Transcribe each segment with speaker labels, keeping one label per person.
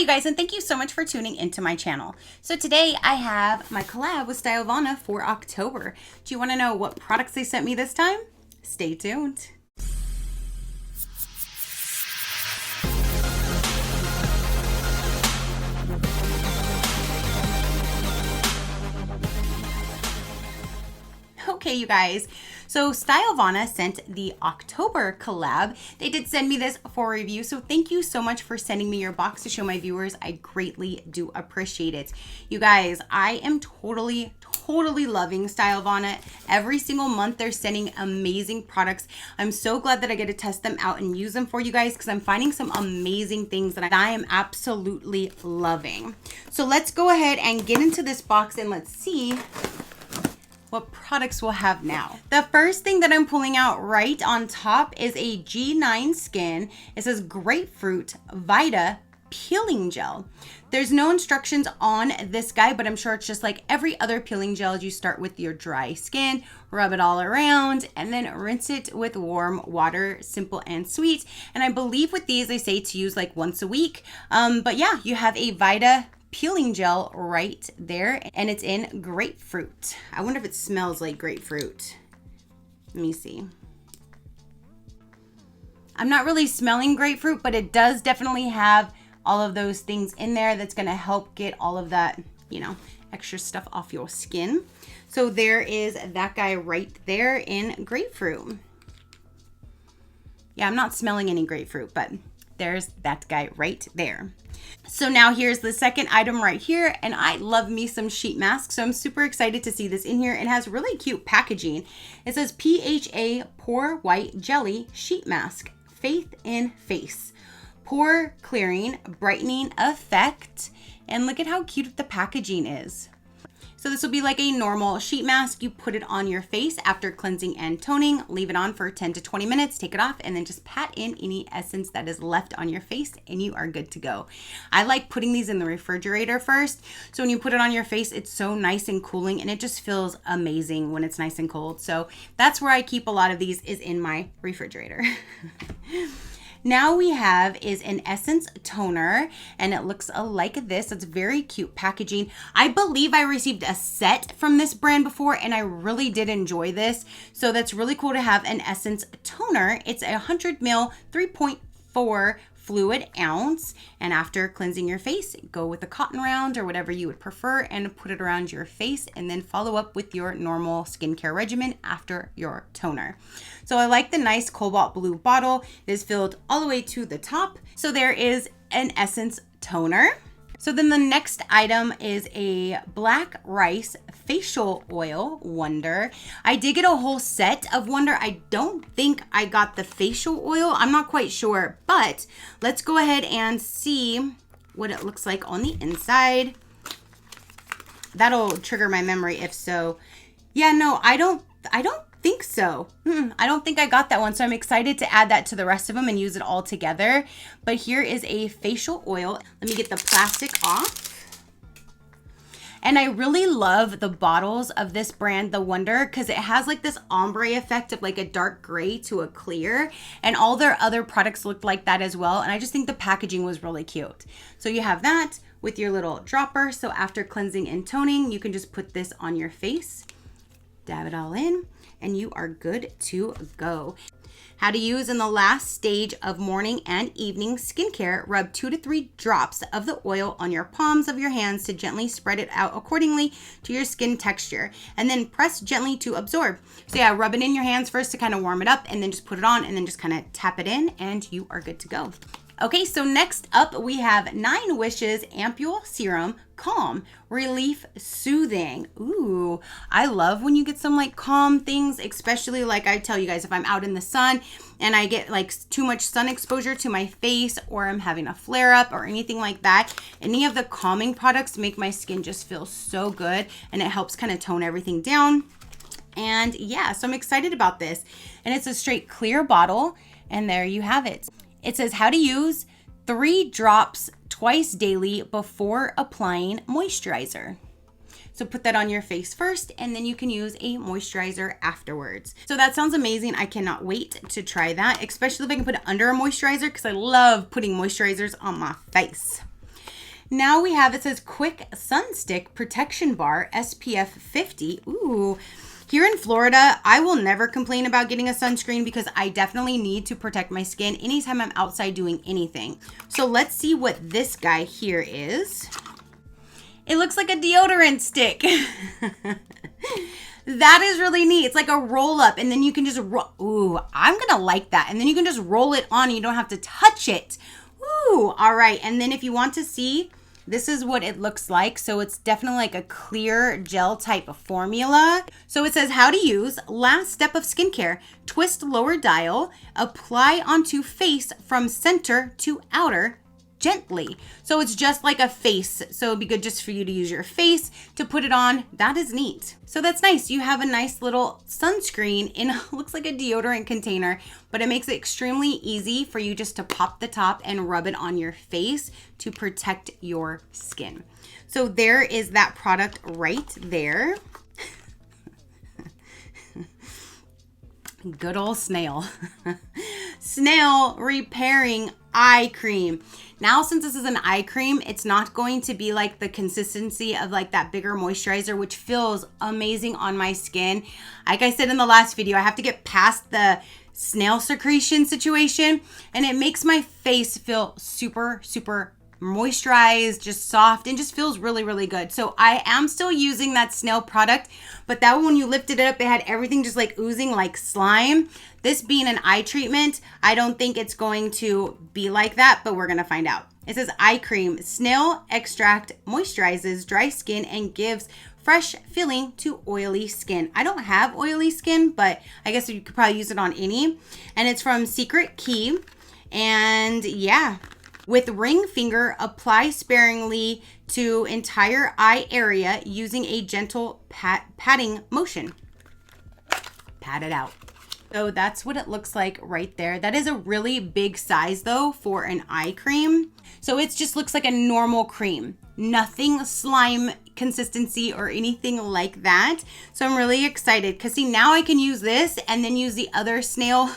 Speaker 1: you guys, and thank you so much for tuning into my channel. So today I have my collab with STYLEVANA for October. Do you want to know what products they sent me this time? Stay tuned. Okay, you guys, so STYLEVANA sent the October collab. They did send me this for review, so thank you so much for sending me your box to show my viewers. I greatly do appreciate it. You guys, I am totally loving STYLEVANA. Every single month they're sending amazing products. I'm so glad that I get to test them out and use them for you guys because I'm finding some amazing things that I am absolutely loving. So let's go ahead and get into this box and let's see what products we'll have now. The first thing that I'm pulling out right on top is a G9 Skin. It says Grapefruit Vita Peeling Gel. There's no instructions on this guy, but I'm sure it's just like every other peeling gel. You start with your dry skin, rub it all around, and then rinse it with warm water. Simple and sweet. And I believe with these, they say to use like once a week. But yeah, you have a Vita peeling gel right there, and it's in grapefruit. I wonder if it smells like grapefruit. Let me see. I'm not really smelling grapefruit, but it does definitely have all of those things in there that's going to help get all of that, you know, extra stuff off your skin. So there is that guy right there in grapefruit. Yeah, I'm not smelling any grapefruit, but there's that guy right there. So now here's the second item right here, and I love me some sheet masks, so I'm super excited to see this in here. It has really cute packaging. It says PHA Pore White Jelly Sheet Mask, Faith in Face, pore clearing, brightening effect, and look at how cute the packaging is. So this will be like a normal sheet mask. You put it on your face after cleansing and toning, leave it on for 10 to 20 minutes, take it off, and then just pat in any essence that is left on your face, and you are good to go. I like putting these in the refrigerator first. So when you put it on your face, it's so nice and cooling, and it just feels amazing when it's nice and cold. So that's where I keep a lot of these, is in my refrigerator. Now we have is an essence toner, and it looks like this. It's very cute packaging. I believe I received a set from this brand before, and I really did enjoy this. So that's really cool to have an essence toner. It's a 100 ml, 3.4 fluid ounce, and after cleansing your face, go with a cotton round or whatever you would prefer and put it around your face, and then follow up with your normal skincare regimen after your toner. So I like the nice cobalt blue bottle. It is filled all the way to the top. So there is an essence toner. So then the next item is a black rice facial oil Wonder. I did get a whole set of Wonder. I don't think I got the facial oil. I'm not quite sure, but let's go ahead and see what it looks like on the inside. That'll trigger my memory if so. Yeah, no, I don't think so. I don't think I got that one, so I'm excited to add that to the rest of them and use it all together. But here is a facial oil. Let me get the plastic off. And I really love the bottles of this brand, the Wonder, because it has like this ombre effect of like a dark gray to a clear, and all their other products looked like that as well. And I just think the packaging was really cute. So you have that with your little dropper. So after cleansing and toning, you can just put this on your face, dab it all in, and you are good to go. How to use in the last stage of morning and evening skincare. Rub 2 to 3 drops of the oil on your palms of your hands to gently spread it out accordingly to your skin texture, and then press gently to absorb. So yeah, rub it in your hands first to kind of warm it up, and then just put it on, and then just kind of tap it in, and you are good to go. Okay, so next up we have 9 Wishes Ampule Serum Calm Relief Soothing. Ooh, I love when you get some like calm things, especially like I tell you guys, if I'm out in the sun and I get like too much sun exposure to my face, or I'm having a flare up or anything like that, any of the calming products make my skin just feel so good, and it helps kind of tone everything down. And yeah, so I'm excited about this. And it's a straight clear bottle, and there you have it. It says how to use 3 drops twice daily before applying moisturizer. So put that on your face first, and then you can use a moisturizer afterwards. So that sounds amazing. I cannot wait to try that, especially if I can put it under a moisturizer, because I love putting moisturizers on my face. Now we have, it says Quick Sunstick Protection Bar SPF 50. Ooh. Here in Florida, I will never complain about getting a sunscreen because I definitely need to protect my skin anytime I'm outside doing anything. So let's see what this guy here is. It looks like a deodorant stick. That is really neat. It's like a roll up and then you can just ooh, I'm gonna like that. And then you can just roll it on and you don't have to touch it. Ooh, all right. And then if you want to see, this is what it looks like. So it's definitely like a clear gel type of formula. So it says how to use. Last step of skincare. Twist lower dial. Apply onto face from center to outer gently. So it's just like a face. So it'd be good just for you to use your face to put it on. That is neat. So that's nice. You have a nice little sunscreen in, looks like a deodorant container, but it makes it extremely easy for you just to pop the top and rub it on your face to protect your skin. So there is that product right there. Good old Snail. Snail Repairing Eye Cream. Now, since this is an eye cream, it's not going to be like the consistency of like that bigger moisturizer, which feels amazing on my skin. Like I said in the last video, I have to get past the snail secretion situation, and it makes my face feel super, super moisturized, just soft, and just feels really, really good. So I am still using that Snail product, but that one, when you lifted it up, it had everything just like oozing like slime. This being an eye treatment, I don't think it's going to be like that, but we're gonna find out. It says eye cream. Snail extract moisturizes dry skin and gives fresh feeling to oily skin. I don't have oily skin, but I guess you could probably use it on any. And it's from Secret Key. And yeah, with ring finger, apply sparingly to entire eye area using a gentle patting motion. Pat it out. So that's what it looks like right there. That is a really big size though for an eye cream. So it just looks like a normal cream. Nothing slime consistency or anything like that. So I'm really excited because see, now I can use this and then use the other Snail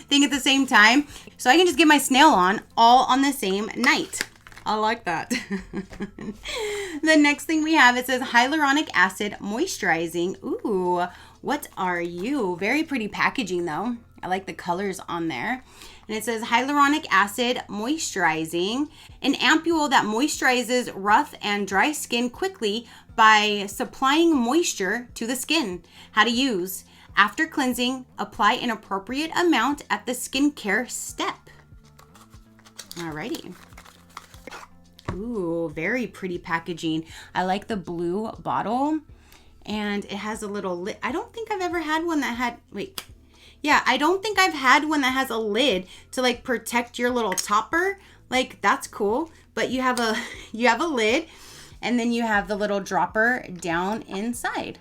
Speaker 1: thing at the same time. So I can just get my Snail on all on the same night. I like that. The next thing we have, it says hyaluronic acid moisturizing. Ooh, what are you? Very pretty packaging though. I like the colors on there. And it says hyaluronic acid moisturizing, an ampule that moisturizes rough and dry skin quickly by supplying moisture to the skin. How to use. After cleansing, apply an appropriate amount at the skincare step. Alrighty. Ooh, very pretty packaging. I like the blue bottle, and it has a little lid. I don't think I've ever had one that had, wait. Yeah, I don't think I've had one that has a lid to like protect your little topper. Like that's cool, but you have a lid, and then you have the little dropper down inside.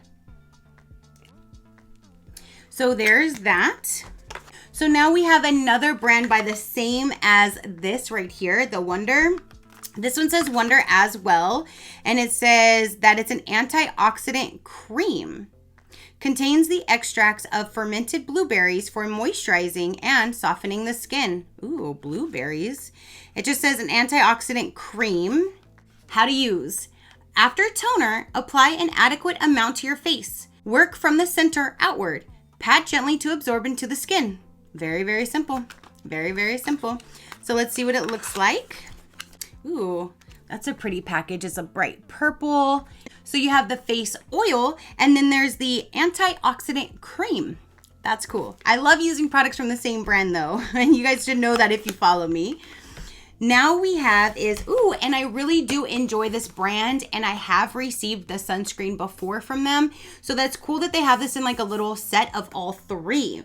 Speaker 1: So there's that. So now we have another brand by the same as this right here, the Wonder. This one says Wonder as well, and it says that it's an antioxidant cream. Contains the extracts of fermented blueberries for moisturizing and softening the skin. Ooh, blueberries. It just says an antioxidant cream. How to use. After toner, apply an adequate amount to your face. Work from the center outward. Pat gently to absorb into the skin. Very, very simple. Very, very simple. So let's see what it looks like. Ooh, that's a pretty package. It's a bright purple. So you have the face oil, and then there's the antioxidant cream. That's cool. I love using products from the same brand though, and you guys should know that if you follow me. Now we have is, ooh, and I really do enjoy this brand, and I have received the sunscreen before from them. So that's cool that they have this in like a little set of all three.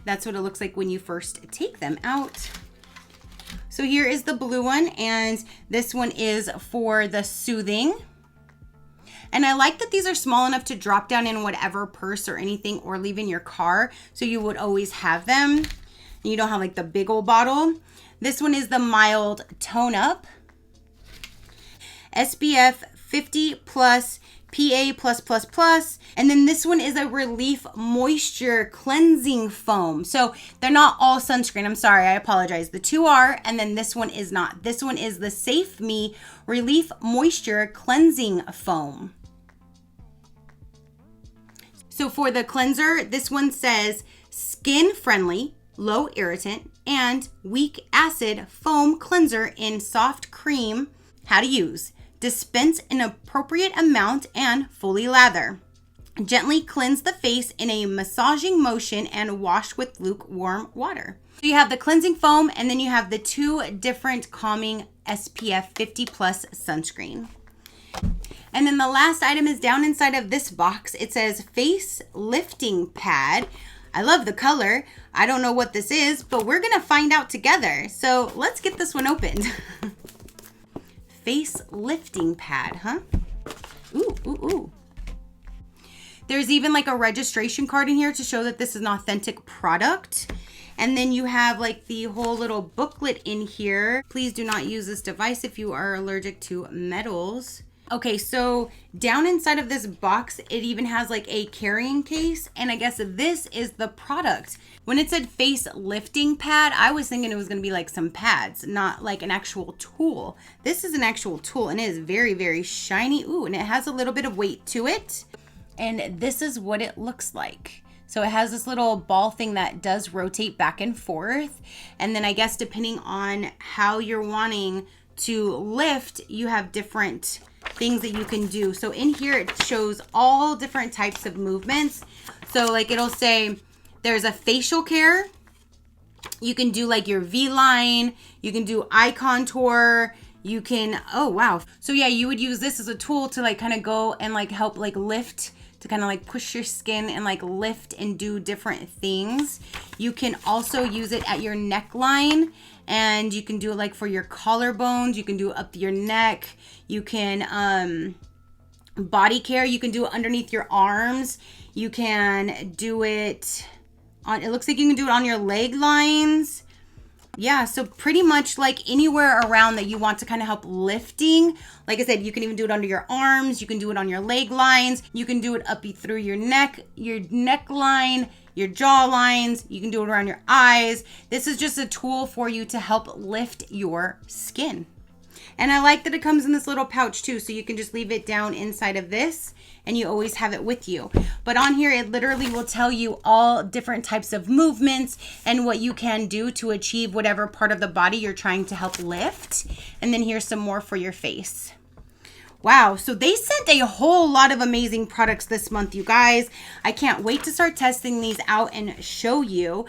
Speaker 1: That's what it looks like when you first take them out. So here is the blue one, and this one is for the soothing. And I like that these are small enough to drop down in whatever purse or anything, or leave in your car, so you would always have them. You don't have like the big old bottle. This one is the mild tone up. SPF 50 plus PA+++. And then this one is a Relief Moisture Cleansing Foam. So they're not all sunscreen. I'm sorry, I apologize. The two are, and then this one is not. This one is the Safe Me Relief Moisture Cleansing Foam. So for the cleanser, this one says skin friendly, low irritant, and weak acid foam cleanser in soft cream. How to use. Dispense an appropriate amount and fully lather. Gently cleanse the face in a massaging motion and wash with lukewarm water. So you have the cleansing foam, and then you have the two different calming SPF 50+ sunscreen. And then the last item is down inside of this box. It says face lifting pad. I love the color. I don't know what this is, but we're gonna find out together. So let's get this one opened. Face lifting pad, huh? Ooh, ooh, ooh. There's even like a registration card in here to show that this is an authentic product. And then you have like the whole little booklet in here. Please do not use this device if you are allergic to metals. Okay, so down inside of this box, it even has like a carrying case, and I guess this is the product. When it said face lifting pad, I was thinking it was gonna be like some pads, not like an actual tool. This is an actual tool, and it is very, very shiny. Ooh, and it has a little bit of weight to it. And this is what it looks like. So it has this little ball thing that does rotate back and forth. And then I guess depending on how you're wanting to lift, you have different things that you can do. So in here it shows all different types of movements. So like it'll say there's a facial care. You can do like your V-line, you can do eye contour, you can, oh wow. So yeah, you would use this as a tool to like kind of go and like help like lift, to kind of like push your skin and like lift and do different things. You can also use it at your neckline, and you can do it like for your collarbones. You can do it up your neck. You can body care. You can do it underneath your arms. You can do it on, it looks like you can do it on your leg lines. Yeah, so pretty much like anywhere around that you want to kind of help lifting. Like I said, you can even do it under your arms. You can do it on your leg lines. You can do it up through your neckline, your jaw lines. You can do it around your eyes. This is just a tool for you to help lift your skin. And I like that it comes in this little pouch too, so you can just leave it down inside of this and you always have it with you. But on here, it literally will tell you all different types of movements and what you can do to achieve whatever part of the body you're trying to help lift. And then here's some more for your face. Wow, so they sent a whole lot of amazing products this month, you guys. I can't wait to start testing these out and show you.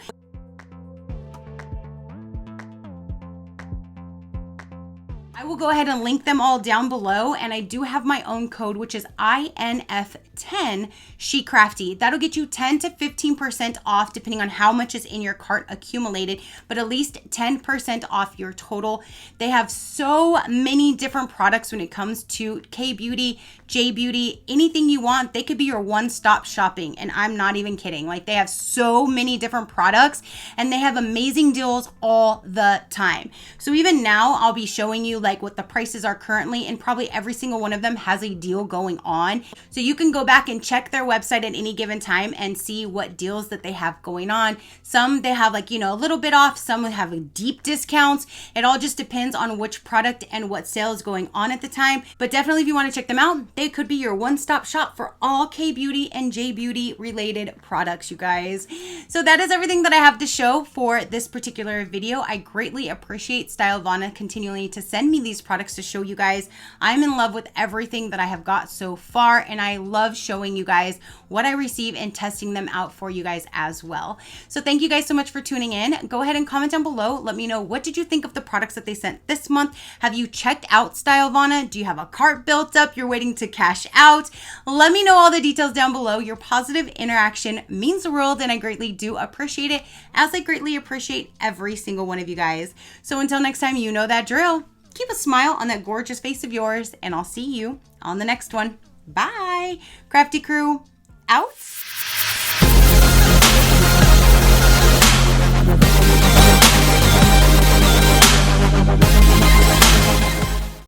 Speaker 1: I will go ahead and link them all down below, and I do have my own code, which is INF10 SheCrafty. That'll get you 10 to 15% off depending on how much is in your cart accumulated, but at least 10% off your total. They have so many different products when it comes to K-Beauty, J-Beauty, anything you want. They could be your one-stop shopping, and I'm not even kidding. Like, they have so many different products, and they have amazing deals all the time. So even now, I'll be showing you like what the prices are currently, and probably every single one of them has a deal going on. So you can go back and check their website at any given time and see what deals that they have going on. Some they have like, you know, a little bit off, some have deep discounts. It all just depends on which product and what sale is going on at the time. But definitely if you want to check them out, they could be your one-stop shop for all K-Beauty and J-Beauty related products, you guys. So that is everything that I have to show for this particular video. I greatly appreciate STYLEVANA continually to send me these products to show you guys. I'm in love with everything that I have got so far, and I love showing you guys what I receive and testing them out for you guys as well. So thank you guys so much for tuning in. Go ahead and comment down below. Let me know, what did you think of the products that they sent this month? Have you checked out STYLEVANA? Do you have a cart built up you're waiting to cash out? Let me know all the details down below. Your positive interaction means the world, and I greatly do appreciate it, as I greatly appreciate every single one of you guys. So until next time, you know that drill. Keep a smile on that gorgeous face of yours, and I'll see you on the next one. Bye. Crafty crew, out.